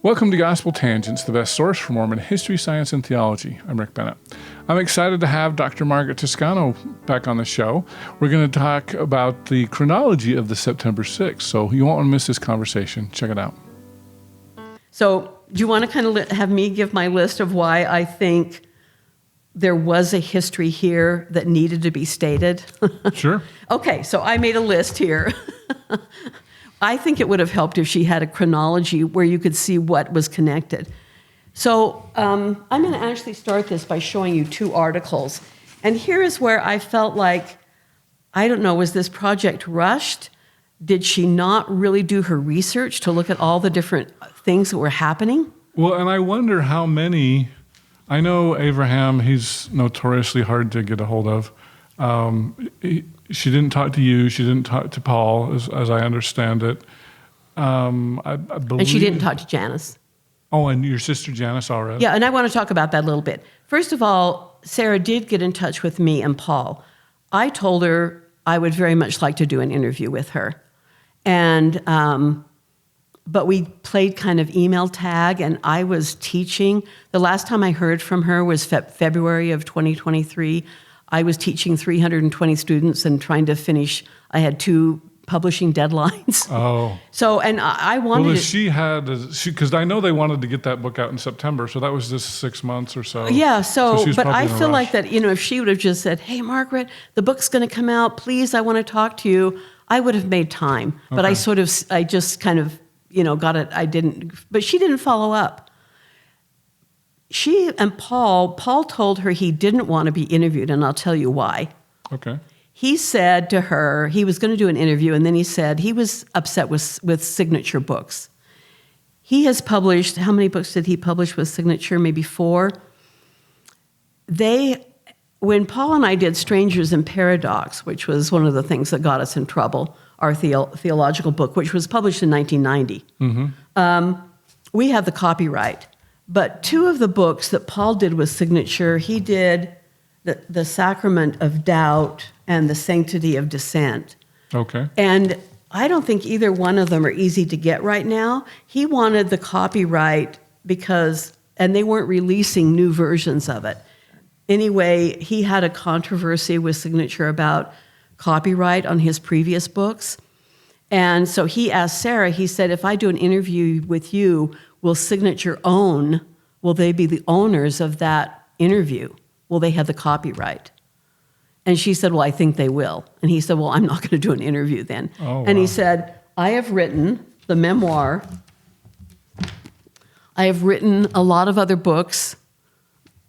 Welcome to Gospel Tangents, the best source for Mormon history, science, and theology. I'm Rick Bennett. I'm excited to have Dr. Margaret Toscano back on the show. We're going to talk about the chronology of the September 6th, so you won't want to miss this conversation. Check it out. So do you want to kind of have me give my list of why I think there was a history here that needed to be stated? Sure. Okay, so I made a list here. I think it would have helped if she had a chronology where you could see what was connected. So I'm going to actually start this by showing you two articles. And here is where I felt like, I don't know, was this project rushed? Did she not really do her research to look at all the different things that were happening? Well, and I wonder how many, I know Abraham, he's notoriously hard to get a hold of. She didn't talk to you. She didn't talk to Paul, as I understand it. I believe, and she didn't talk to Janice. Oh, and your sister Janice already? Yeah, and I want to talk about that a little bit. First of all, Sarah did get in touch with me and Paul. I told her I would very much like to do an interview with her. And but we played kind of email tag, and I was teaching. The last time I heard from her was February of 2023. I was teaching 320 students and trying to finish. I had 2 publishing deadlines. Oh. So, and I wanted well, she had, because I know they wanted to get that book out in September, so that was just 6 months or so. Yeah, so but I feel rush. like that, if she would have just said, hey, Margaret, the book's going to come out. Please, I want to talk to you. I would have made time. But Okay. I just kind of, got it. I didn't, but she didn't follow up. She and Paul told her he didn't want to be interviewed, and I'll tell you why. Okay. He said to her, he was going to do an interview, and then he said he was upset with Signature Books. He has published, how many books did he publish with Signature? Maybe 4. When Paul and I did Strangers in Paradox, which was one of the things that got us in trouble, our theological book, which was published in 1990, we have the copyright. But 2 of the books that Paul did with Signature, he did the Sacrament of Doubt and the Sanctity of Dissent. Okay. And I don't think either one of them are easy to get right now. He wanted the copyright and they weren't releasing new versions of it. Anyway, he had a controversy with Signature about copyright on his previous books. And so he asked Sarah, he said, if I do an interview with you, will they be the owners of that interview? Will they have the copyright? And she said, well, I think they will. And he said, well, I'm not going to do an interview then. Oh, and wow. he said, I have written the memoir. I have written a lot of other books.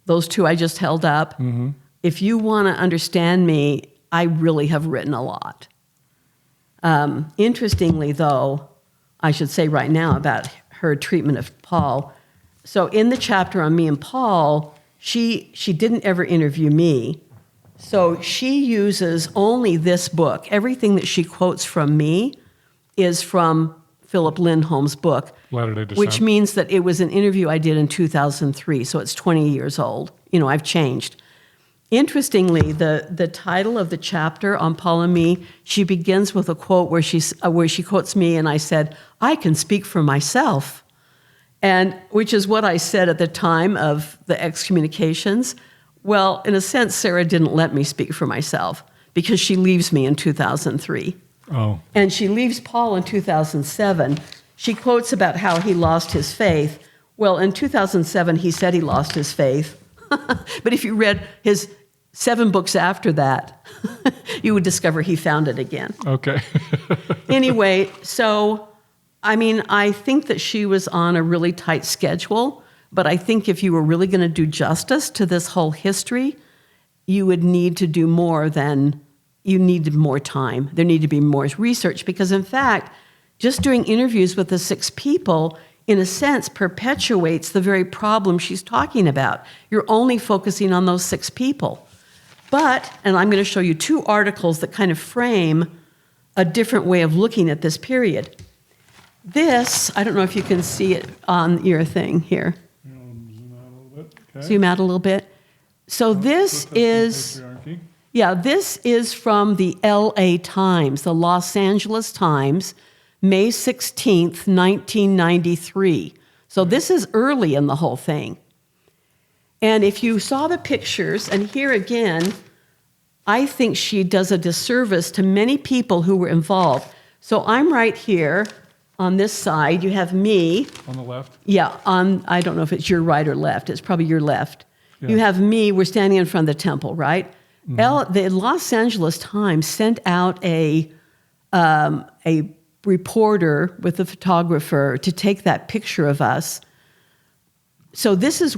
Those 2 I just held up. Mm-hmm. If you want to understand me, I really have written a lot. Interestingly, though, I should say right now about her treatment of Paul. So in the chapter on me and Paul, she didn't ever interview me. So she uses only this book. Everything that she quotes from me is from Philip Lindholm's book, Latter-day Descent. which means that it was an interview I did in 2003, so it's 20 years old. I've changed. Interestingly, the title of the chapter on Paul and me, she begins with a quote where she quotes me, and I said, I can speak for myself, and which is what I said at the time of the excommunications. Well, in a sense, Sarah didn't let me speak for myself because she leaves me in 2003. Oh. And she leaves Paul in 2007. She quotes about how he lost his faith. Well, in 2007, he said he lost his faith. But if you read his 7 books after that, you would discover he found it again. Okay. Anyway, so, I think that she was on a really tight schedule, but I think if you were really going to do justice to this whole history, you would need to do more than, you needed more time. There needed to be more research because, in fact, just doing interviews with the 6 people, in a sense, perpetuates the very problem she's talking about. You're only focusing on those 6 people. But, and I'm going to show you 2 articles that kind of frame a different way of looking at this period. This, I don't know if you can see it on your thing here. Zoom out a little bit. Okay. Zoom out a little bit. So this is, this is from the LA Times, the Los Angeles Times, May 16th, 1993. So this is early in the whole thing. And if you saw the pictures, and here again, I think she does a disservice to many people who were involved. So I'm right here on this side. You have me. On the left? Yeah, I don't know if it's your right or left. It's probably your left. Yeah. You have me. We're standing in front of the temple, right? The Los Angeles Times sent out a reporter with a photographer to take that picture of us. So this is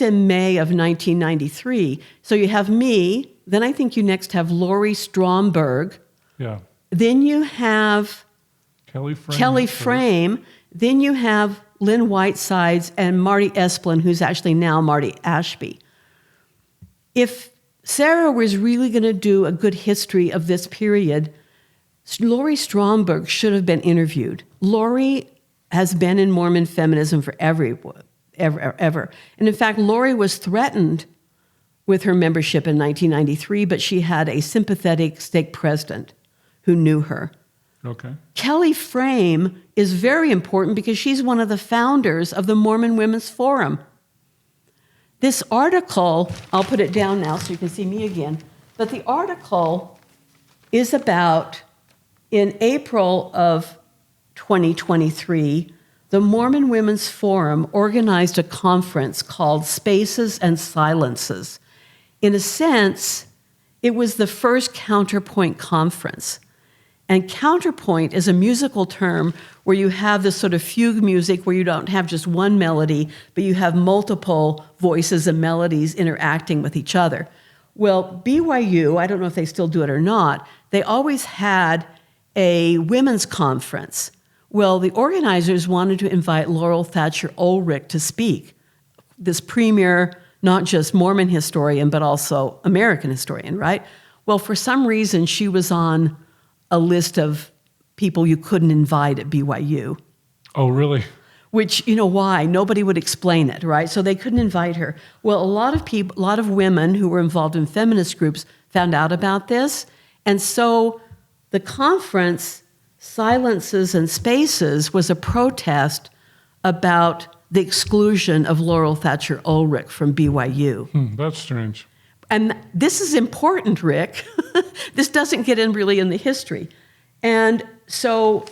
in May of 1993. So you have me. Then I think you next have Laurie Stromberg. Yeah. Then you have Kelly Frame. Then you have Lynn Whitesides and Marty Esplin, who's actually now Marty Ashby. If Sarah was really going to do a good history of this period, Laurie Stromberg should have been interviewed. Laurie has been in Mormon feminism for ever. And in fact, Laurie was threatened with her membership in 1993, but she had a sympathetic stake president who knew her. Okay. Kelly Frame is very important because she's one of the founders of the Mormon Women's Forum. This article, I'll put it down now so you can see me again, but the article is about, in April of 2023, the Mormon Women's Forum organized a conference called Spaces and Silences. In a sense, it was the first Counterpoint conference. And counterpoint is a musical term where you have this sort of fugue music where you don't have just one melody, but you have multiple voices and melodies interacting with each other. Well, BYU, I don't know if they still do it or not, they always had a women's conference. Well, the organizers wanted to invite Laurel Thatcher Ulrich to speak, this premier, not just Mormon historian, but also American historian, right? Well, for some reason, she was on a list of people you couldn't invite at BYU. Oh, really? Which, you know why? Nobody would explain it, right? So they couldn't invite her. Well, a lot of women who were involved in feminist groups found out about this. And so the conference, Silences and Spaces, was a protest about the exclusion of Laurel Thatcher Ulrich from BYU. That's strange. And this is important, Rick. This doesn't get in really in the history. And so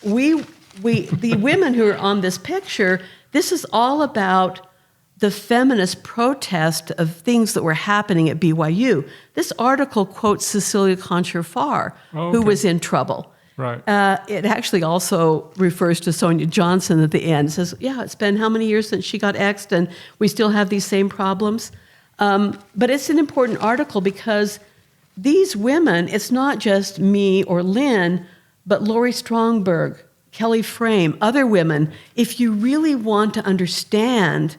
the women who are on this picture, this is all about the feminist protest of things that were happening at BYU. This article quotes Cecilia Concher-Farr, who was in trouble. Right. It actually also refers to Sonia Johnson at the end. It says, yeah, it's been how many years since she got X'd, and we still have these same problems. But it's an important article because these women, it's not just me or Lynn, but Laurie Stromberg, Kelly Frame, other women. If you really want to understand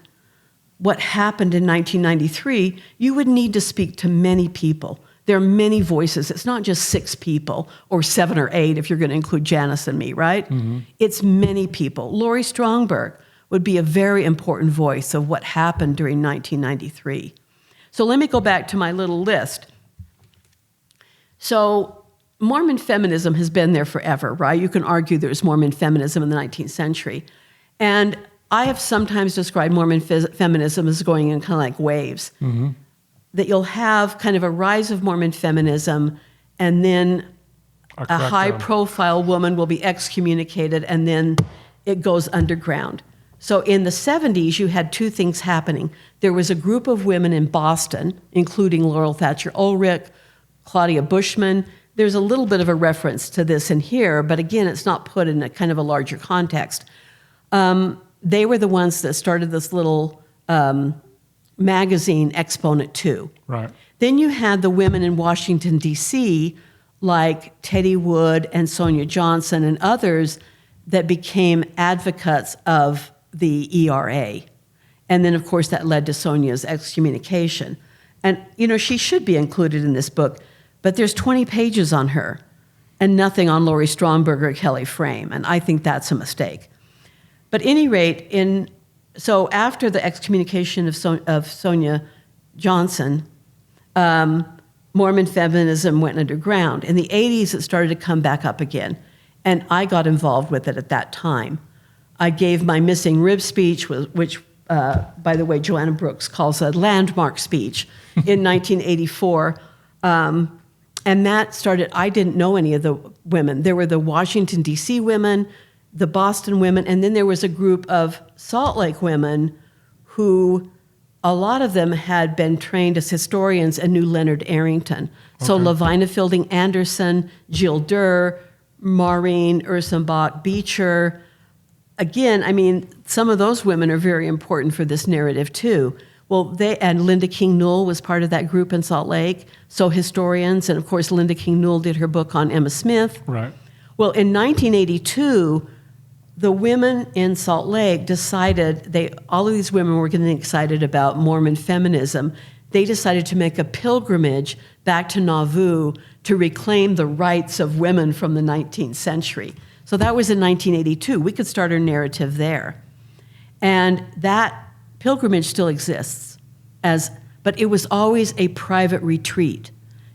what happened in 1993, you would need to speak to many people. There are many voices. It's not just 6 people or 7 or 8 if you're going to include Janice and me, right? Mm-hmm. It's many people. Laurie Stromberg would be a very important voice of what happened during 1993. So let me go back to my little list. So Mormon feminism has been there forever, right? You can argue there's Mormon feminism in the 19th century. And I have sometimes described Mormon feminism as going in kind of like waves. Mm-hmm. That you'll have kind of a rise of Mormon feminism, and then a high-profile woman will be excommunicated, and then it goes underground. So in the 70s, you had 2 things happening. There was a group of women in Boston, including Laurel Thatcher Ulrich, Claudia Bushman. There's a little bit of a reference to this in here, but again, it's not put in a kind of a larger context. They were the ones that started this little magazine, Exponent 2. Right. Then you had the women in Washington, D.C., like Teddy Wood and Sonia Johnson and others that became advocates of the ERA. And then, of course, that led to Sonia's excommunication. And, you know, she should be included in this book, but there's 20 pages on her and nothing on Laurie Stromberg or Kelly Frame, and I think that's a mistake. But at any rate, so after the excommunication of Sonia Johnson, Mormon feminism went underground. In the 80s, it started to come back up again, and I got involved with it at that time. I gave my missing rib speech, which, by the way, Joanna Brooks calls a landmark speech in 1984. And that started, I didn't know any of the women. There were the Washington, D.C. women, the Boston women, and then there was a group of Salt Lake women who, a lot of them had been trained as historians and knew Leonard Arrington. So Lavina Fielding Anderson, Jill Durr, Maureen Ursenbach Beecher. Again, I mean, some of those women are very important for this narrative too. Well, and Linda King Newell was part of that group in Salt Lake. So historians, and of course, Linda King Newell did her book on Emma Smith. Right. Well, in 1982, the women in Salt Lake decided, all of these women were getting excited about Mormon feminism. They decided to make a pilgrimage back to Nauvoo to reclaim the rights of women from the 19th century. So that was in 1982. We could start our narrative there. And that pilgrimage still exists, but it was always a private retreat.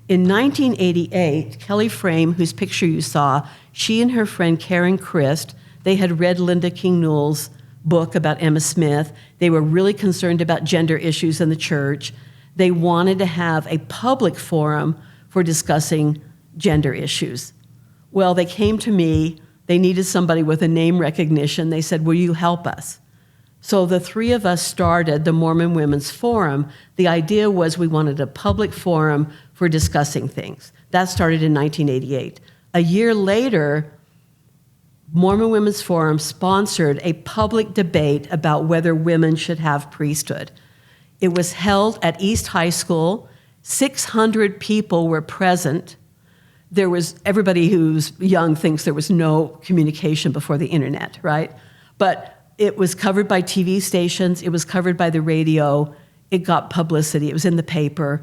In 1988, Kelly Frame, whose picture you saw, she and her friend Karen Christ, they had read Linda King Newell's book about Emma Smith. They were really concerned about gender issues in the church. They wanted to have a public forum for discussing gender issues. Well, they came to me. They needed somebody with a name recognition. They said, will you help us? So the three of us started the Mormon Women's Forum. The idea was we wanted a public forum for discussing things. That started in 1988. A year later, Mormon Women's Forum sponsored a public debate about whether women should have priesthood. It was held at East High School. 600 people were present. There was, everybody who's young thinks there was no communication before the internet, right? But it was covered by TV stations. It was covered by the radio. It got publicity. It was in the paper.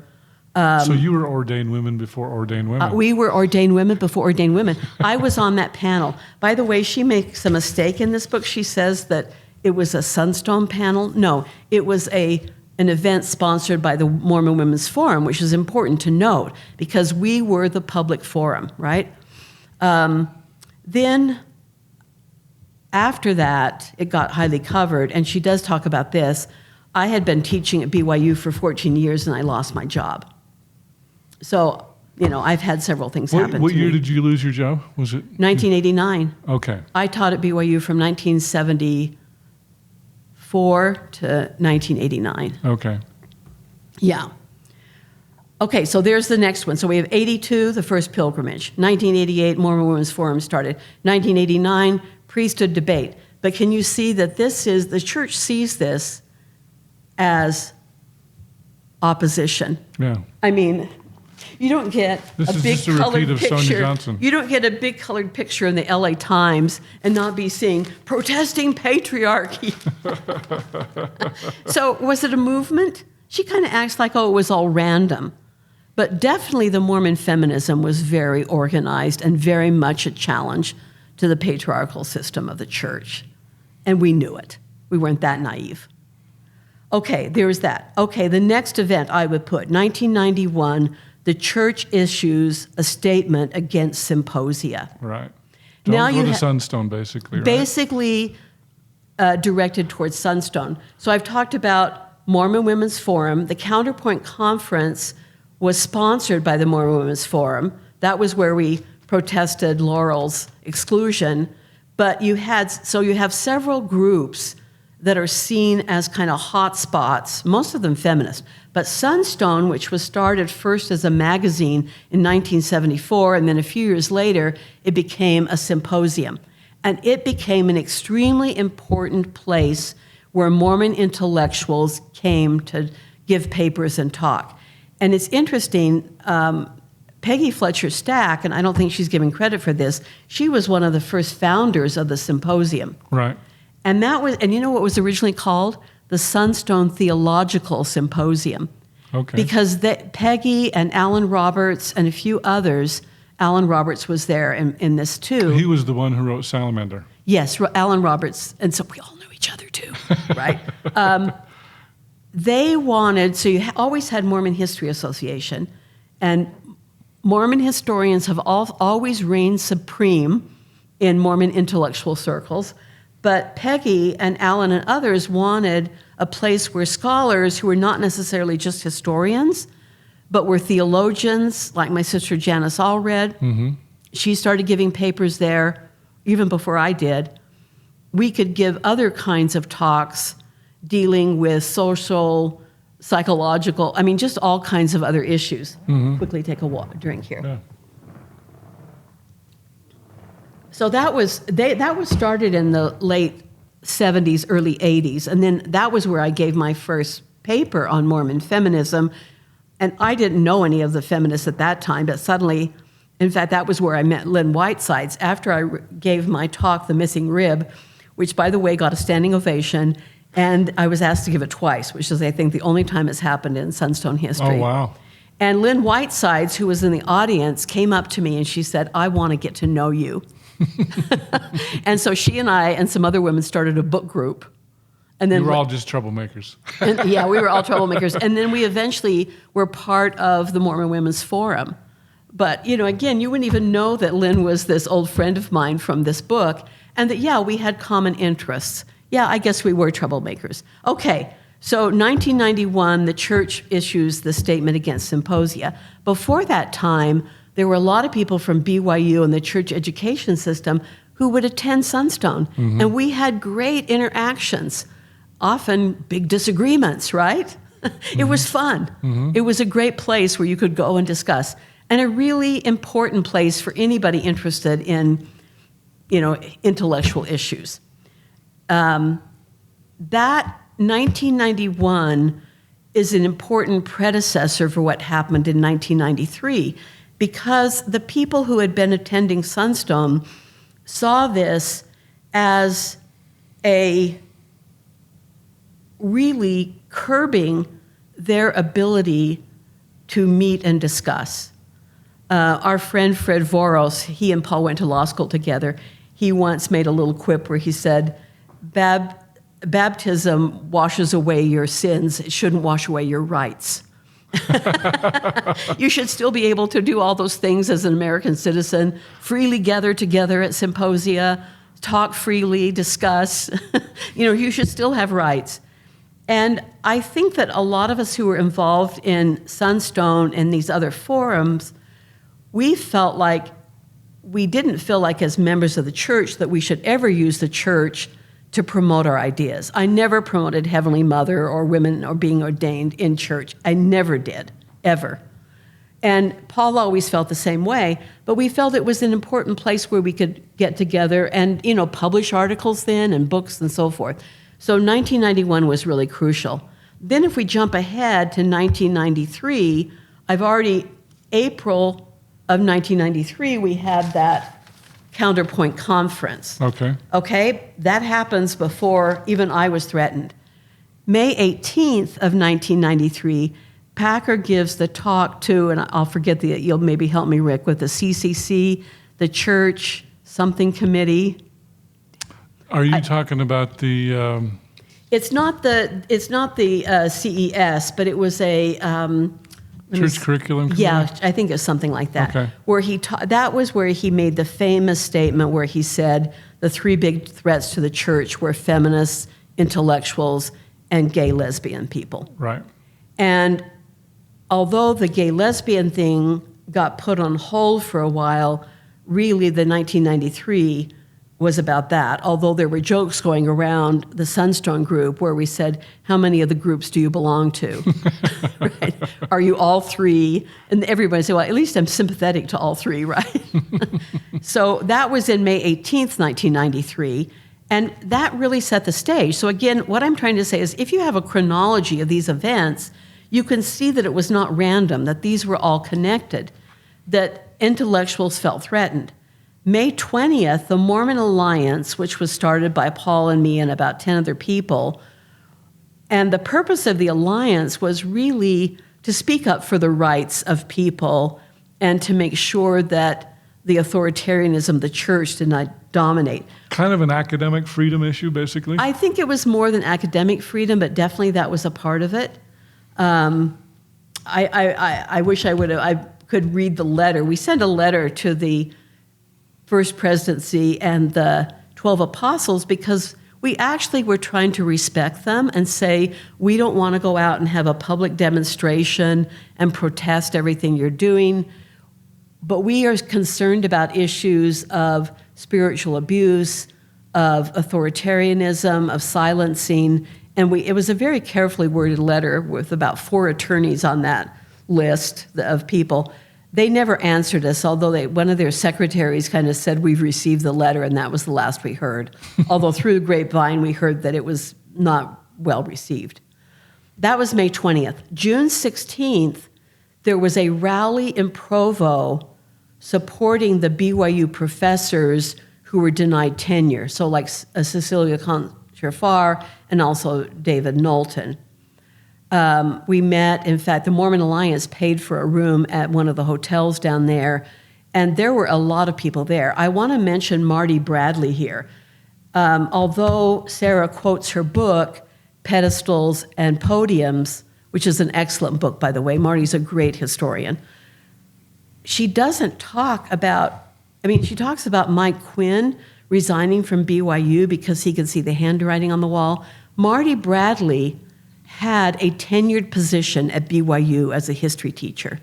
So you were ordained women before ordained women. We were ordained women before ordained women. I was on that panel. By the way, she makes a mistake in this book. She says that it was a Sunstone panel. No, it was an event sponsored by the Mormon Women's Forum, which is important to note because we were the public forum, right? Then after that, it got highly covered, and she does talk about this. I had been teaching at BYU for 14 years, and I lost my job. So, I've had several things happen to me. What year did you lose your job? Was it 1989. Okay. I taught at BYU from 1974 to 1989. Okay. Yeah. Okay, so there's the next one. So we have 82, the first pilgrimage. 1988, Mormon Women's Forum started. 1989, priesthood debate. But can you see that the church sees this as opposition? Yeah. I mean, you don't get a big colored picture. Sonia Johnson. You don't get a big colored picture in the LA Times and not be seeing protesting patriarchy. So was it a movement? She kind of acts like, it was all random. But definitely the Mormon feminism was very organized and very much a challenge to the patriarchal system of the church. And we knew it. We weren't that naive. Okay, there's that. Okay, the next event I would put, 1991, the church issues a statement against symposia. Right. Don't go to Sunstone, basically, right? Basically directed towards Sunstone. So I've talked about Mormon Women's Forum. The Counterpoint Conference was sponsored by the Mormon Women's Forum. That was where we protested Laurel's exclusion. But you have several groups that are seen as kind of hot spots, most of them feminist. But Sunstone, which was started first as a magazine in 1974, and then a few years later, it became a symposium. And it became an extremely important place where Mormon intellectuals came to give papers and talk. And it's interesting, Peggy Fletcher Stack, and I don't think she's given credit for this, she was one of the first founders of the symposium. Right. And you know what was originally called? The Sunstone Theological Symposium. Okay. Because Peggy and Alan Roberts and a few others, Alan Roberts was there in this too. He was the one who wrote Salamander. Yes, Alan Roberts. And so we all knew each other too, right? They wanted, so you always had Mormon History Association, and Mormon historians have always reigned supreme in Mormon intellectual circles. But Peggy and Alan and others wanted a place where scholars who were not necessarily just historians, but were theologians, like my sister Janice Allred. She started giving papers there even before I did. We could give other kinds of talks dealing with social, psychological, just all kinds of other issues. Quickly take a drink here. Yeah. So that was started in the late 70s, early 80s, and then that was where I gave my first paper on Mormon feminism. And I didn't know any of the feminists at that time, but suddenly, in fact, that was where I met Lynn Whitesides after I gave my talk, The Missing Rib, which, by the way, got a standing ovation, and I was asked to give it twice, which is, I think, the only time it's happened in Sunstone history. Oh, wow. And Lynn Whitesides, who was in the audience, came up to me and she said, "I want to get to know you." And so she and I and some other women started a book group. And then You were all just troublemakers. yeah, we were all troublemakers. And then we eventually were part of the Mormon Women's Forum. But, again, you wouldn't even know that Lynn was this old friend of mine from this book, and that, yeah, we had common interests. Yeah, I guess we were troublemakers. Okay, so 1991, the church issues the statement against symposia. Before that time, there were a lot of people from BYU and the church education system who would attend Sunstone. And we had great interactions, often big disagreements, right? It was fun. It was a great place where you could go and discuss, and a really important place for anybody interested in, intellectual issues. That 1991 is an important predecessor for what happened in 1993, because the people who had been attending Sunstone saw this as a really curbing their ability to meet and discuss. Our friend Fred Voros, he and Paul went to law school together. He once made a little quip where he said, baptism washes away your sins. It shouldn't wash away your rights. You should still be able to do all those things as an American citizen, freely gather together at symposia, talk freely, discuss. You should still have rights. And I think that a lot of us who were involved in Sunstone and these other forums, we didn't feel like as members of the church that we should ever use the church to promote our ideas. I never promoted Heavenly Mother or women or being ordained in church. I never did, ever. And Paul always felt the same way, but we felt it was an important place where we could get together and, publish articles then and books and so forth. So 1991 was really crucial. Then if we jump ahead to 1993, April of 1993, we had that Counterpoint Conference. Okay, that happens before even I was threatened. May 18th of 1993, Packer gives the talk to, and I'll forget you'll maybe help me, Rick, with the CCC, the church something committee. Are you talking about the? It's not the CES, but it was a. Church curriculum committee? Yeah, I think it's something like that. Okay. Where that was where he made the famous statement where he said the three big threats to the church were feminists, intellectuals, and gay lesbian people. Right. And although the gay lesbian thing got put on hold for a while, really the 1993 was about that, although there were jokes going around the Sunstone group where we said, how many of the groups do you belong to? Right? Are you all three? And everybody said, well, at least I'm sympathetic to all three, right? So that was in May 18th, 1993, and that really set the stage. So again, what I'm trying to say is if you have a chronology of these events, you can see that it was not random, that these were all connected, that intellectuals felt threatened. May 20th, the Mormon Alliance, which was started by Paul and me and about 10 other people, and the purpose of the alliance was really to speak up for the rights of people and to make sure that the authoritarianism of the church did not dominate. Kind of an academic freedom issue, basically? I think it was more than academic freedom, but definitely that was a part of it. I wish I could read the letter. We sent a letter to the First Presidency and the 12 apostles because we actually were trying to respect them and say, we don't want to go out and have a public demonstration and protest everything you're doing, but we are concerned about issues of spiritual abuse, of authoritarianism, of silencing, and it was a very carefully worded letter with about 4 attorneys on that list of people. They never answered us, although one of their secretaries kind of said, we've received the letter, and that was the last we heard. Although through the grapevine, we heard that it was not well received. That was May 20th. June 16th, there was a rally in Provo supporting the BYU professors who were denied tenure, so like Cecilia Concher-Farr and also David Knowlton. We met, in fact, the Mormon Alliance paid for a room at one of the hotels down there, and there were a lot of people there. I want to mention Marty Bradley here. Although Sarah quotes her book, Pedestals and Podiums, which is an excellent book, by the way. Marty's a great historian. She doesn't talk about, she talks about Mike Quinn resigning from BYU because he could see the handwriting on the wall. Marty Bradley had a tenured position at BYU as a history teacher.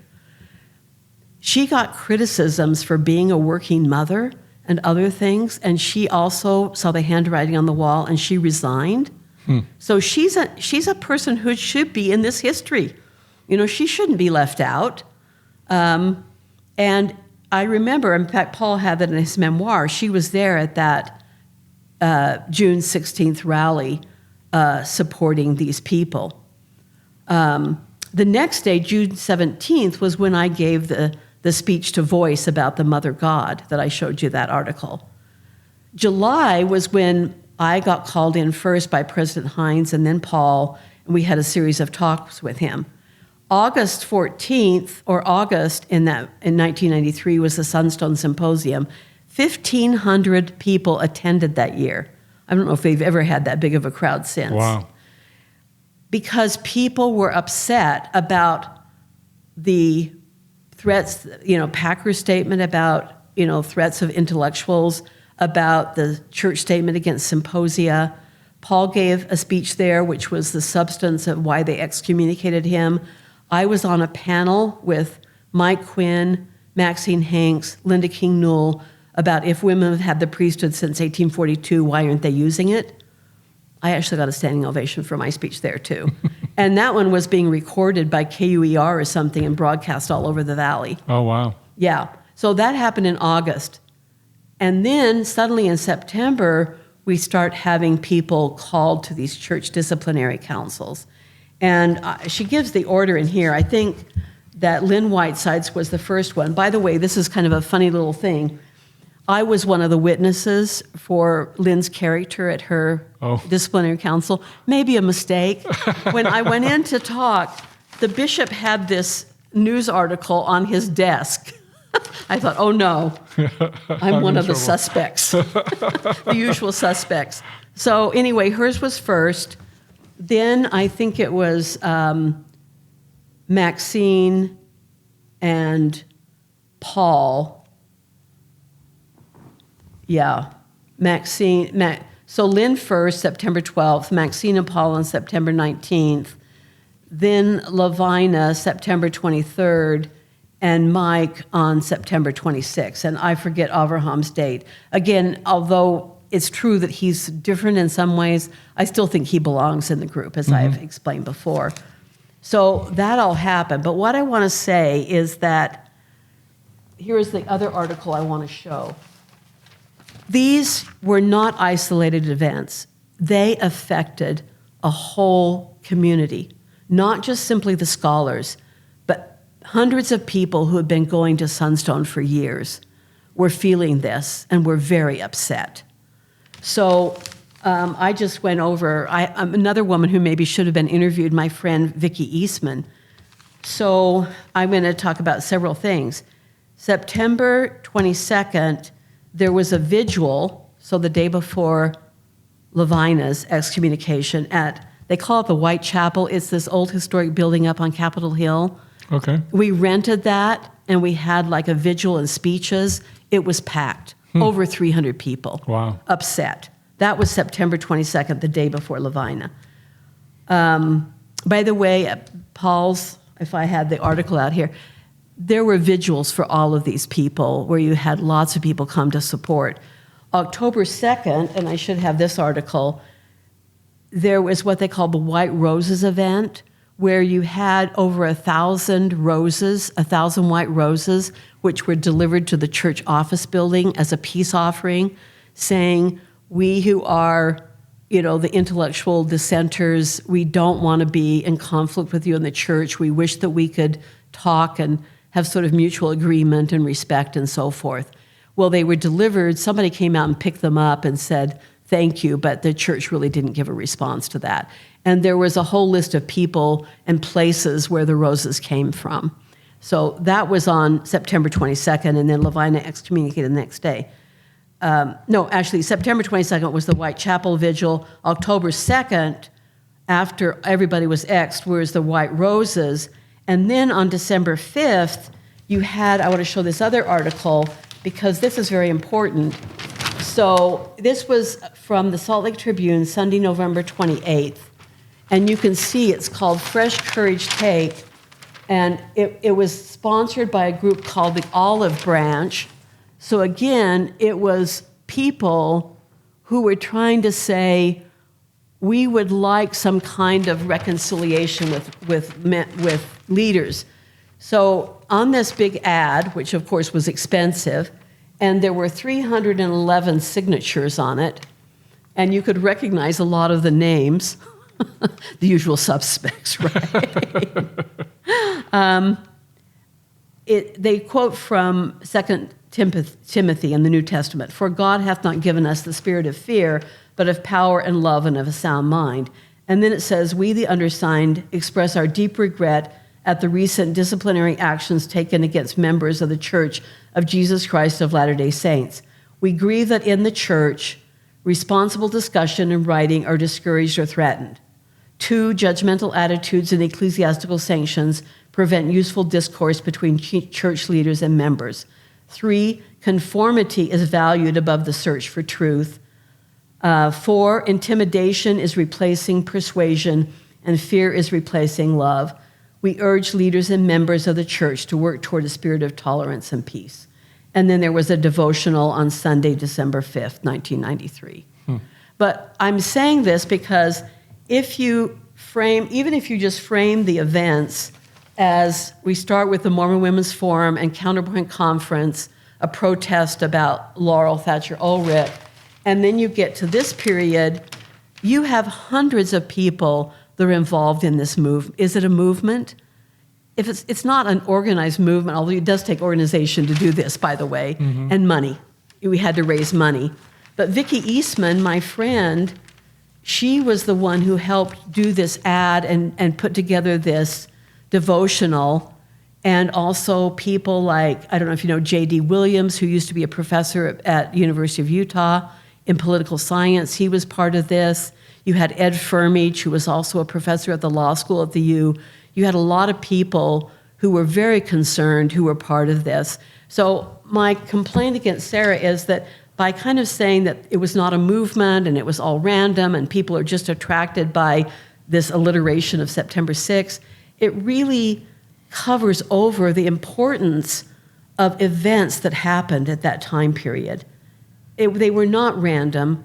She got criticisms for being a working mother and other things, and she also saw the handwriting on the wall, and she resigned. So she's a person who should be in this history. She shouldn't be left out. And I remember, in fact, Paul had that in his memoir. She was there at that June 16th rally supporting these people. The next day, June 17th, was when I gave the speech to Voice about the Mother God that I showed you that article. July was when I got called in first by President Hines and then Paul, and we had a series of talks with him. August 14th, or August in 1993, was the Sunstone Symposium. 1,500 people attended that year. I don't know if they've ever had that big of a crowd since. Wow. Because people were upset about the threats, Packer's statement about, threats of intellectuals, about the church statement against symposia. Paul gave a speech there, which was the substance of why they excommunicated him. I was on a panel with Mike Quinn, Maxine Hanks, Linda King Newell, about if women have had the priesthood since 1842, why aren't they using it? I actually got a standing ovation for my speech there, too. And that one was being recorded by KUER or something and broadcast all over the valley. Oh, wow. Yeah. So that happened in August. And then suddenly in September, we start having people called to these church disciplinary councils. And she gives the order in here. I think that Lynn Whitesides was the first one. By the way, this is kind of a funny little thing. I was one of the witnesses for Lynn's character at her disciplinary council. Maybe a mistake. When I went in to talk, the bishop had this news article on his desk. I thought, oh no, I'm one of the suspects, the usual suspects. So anyway, hers was first. Then I think it was Maxine and Paul. Yeah, Maxine. So Lynn first, September 12th, Maxine and Paul on September 19th, then Lavina, September 23rd, and Mike on September 26th. And I forget Abraham's date. Again, although it's true that he's different in some ways, I still think he belongs in the group, as I've explained before. So that all happened. But what I want to say is that here's the other article I want to show. These were not isolated events. They affected a whole community, not just simply the scholars, but hundreds of people who had been going to Sunstone for years were feeling this and were very upset. So I just went over, another woman who maybe should have been interviewed, my friend Vicki Eastman. So I'm going to talk about several things. September 22nd, there was a vigil, so the day before Lavina's excommunication they call it the White Chapel. It's this old historic building up on Capitol Hill. Okay. We rented that, and we had like a vigil and speeches. It was packed. Over 300 people. Wow. Upset. That was September 22nd, the day before Lavina. By the way, Paul's, if I had the article out here, there were vigils for all of these people where you had lots of people come to support. October 2nd, and I should have this article, there was what they called the White Roses event, where you had over 1,000 roses, 1,000 white roses, which were delivered to the church office building as a peace offering, saying, we who are, the intellectual dissenters, we don't want to be in conflict with you in the church. We wish that we could talk and have sort of mutual agreement and respect and so forth. Well, they were delivered. Somebody came out and picked them up and said, thank you, but the church really didn't give a response to that. And there was a whole list of people and places where the roses came from. So that was on September 22nd, and then Lavina excommunicated the next day. September 22nd was the Whitechapel Vigil. October 2nd, after everybody was exed, was the White Roses. And then on December 5th, you had, I want to show this other article, because this is very important. So this was from the Salt Lake Tribune, Sunday, November 28th. And you can see it's called Fresh Courage Take. And it was sponsored by a group called the Olive Branch. So again, it was people who were trying to say, we would like some kind of reconciliation with leaders. So on this big ad, which of course was expensive, and there were 311 signatures on it, and you could recognize a lot of the names, the usual suspects, right? They quote from 2 Timothy in the New Testament, for God hath not given us the spirit of fear, but of power and love and of a sound mind. And then it says, we, the undersigned, express our deep regret at the recent disciplinary actions taken against members of the Church of Jesus Christ of Latter-day Saints. We grieve that in the church, responsible discussion and writing are discouraged or threatened. 2, judgmental attitudes and ecclesiastical sanctions prevent useful discourse between church leaders and members. 3, conformity is valued above the search for truth. 4, intimidation is replacing persuasion, and fear is replacing love. We urge leaders and members of the church to work toward a spirit of tolerance and peace. And then there was a devotional on Sunday, December 5th, 1993. But I'm saying this because even if you just frame the events as we start with the Mormon Women's Forum and Counterpoint Conference, a protest about Laurel Thatcher Ulrich, and then you get to this period, you have hundreds of people that are involved in this movement. Is it a movement? If it's not an organized movement, although it does take organization to do this, by the way, and money. We had to raise money. But Vicki Eastman, my friend, she was the one who helped do this ad and put together this devotional, and also people like, I don't know if you know J.D. Williams, who used to be a professor at University of Utah in political science. He was part of this. You had Ed Firmich, who was also a professor at the law school at the U. You had a lot of people who were very concerned who were part of this. So my complaint against Sarah is that by kind of saying that it was not a movement and it was all random and people are just attracted by this alliteration of September 6th, it really covers over the importance of events that happened at that time period. They were not random.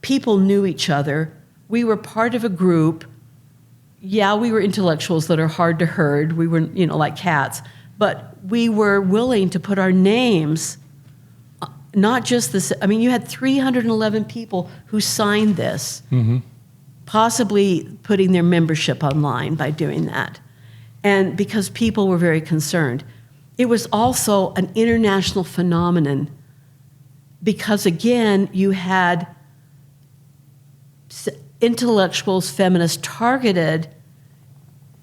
People knew each other. We were part of a group. Yeah, we were intellectuals that are hard to herd. We were, like cats. But we were willing to put our names, not just this. I mean, you had 311 people who signed this, possibly putting their membership online by doing that. And because people were very concerned. It was also an international phenomenon because, again, you had intellectuals, feminists targeted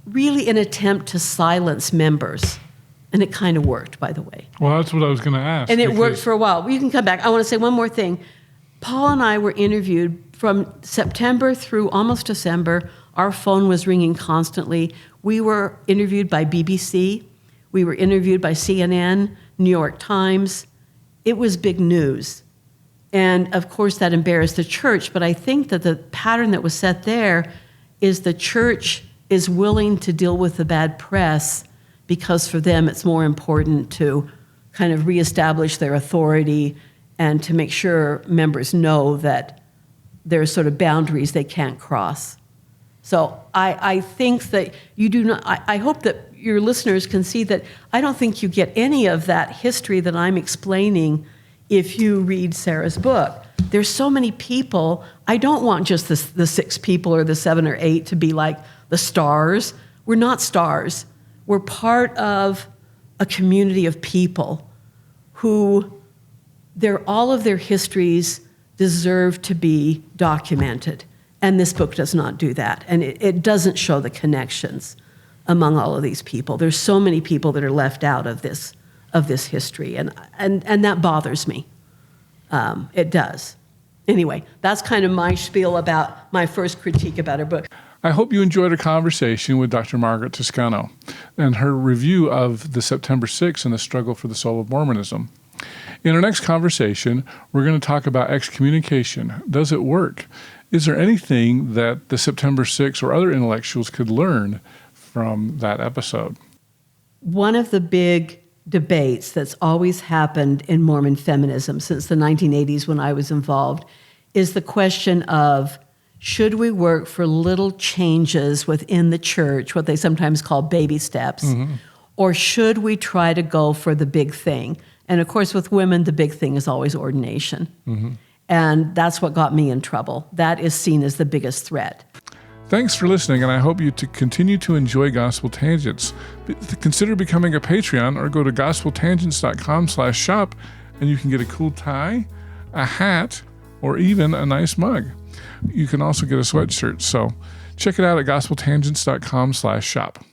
really in an attempt to silence members. And it kind of worked, by the way. Well, that's what I was going to ask. And it worked for a while. Well, you can come back. I want to say one more thing. Paul and I were interviewed from September through almost December. Our phone was ringing constantly. We were interviewed by BBC. We were interviewed by CNN, New York Times. it was big news. And of course, that embarrassed the church. But I think that the pattern that was set there is the church is willing to deal with the bad press because for them it's more important to kind of reestablish their authority and to make sure members know that there are sort of boundaries they can't cross. So I think that you do not, I hope that your listeners can see that I don't think you get any of that history that I'm explaining if you read Sarah's book. There's so many people. I don't want just the 6 people or the 7 or 8 to be like the stars. We're not stars. We're part of a community of people who all of their histories deserve to be documented. And this book does not do that. And it doesn't show the connections among all of these people. There's so many people that are left out of this history. And that bothers me. It does. Anyway, that's kind of my spiel about my first critique about her book. I hope you enjoyed a conversation with Dr. Margaret Toscano and her review of the September 6th and the struggle for the soul of Mormonism. In our next conversation, we're going to talk about excommunication. Does it work? Is there anything that the September 6th or other intellectuals could learn from that episode? One of the big debates that's always happened in Mormon feminism since the 1980s when I was involved is the question of, should we work for little changes within the church, what they sometimes call baby steps, or should we try to go for the big thing? And of course, with women, the big thing is always ordination. And that's what got me in trouble. That is seen as the biggest threat. Thanks for listening, and I hope you to continue to enjoy Gospel Tangents. Consider becoming a Patreon or go to gospeltangents.com/shop, and you can get a cool tie, a hat, or even a nice mug. You can also get a sweatshirt. So check it out at gospeltangents.com/shop.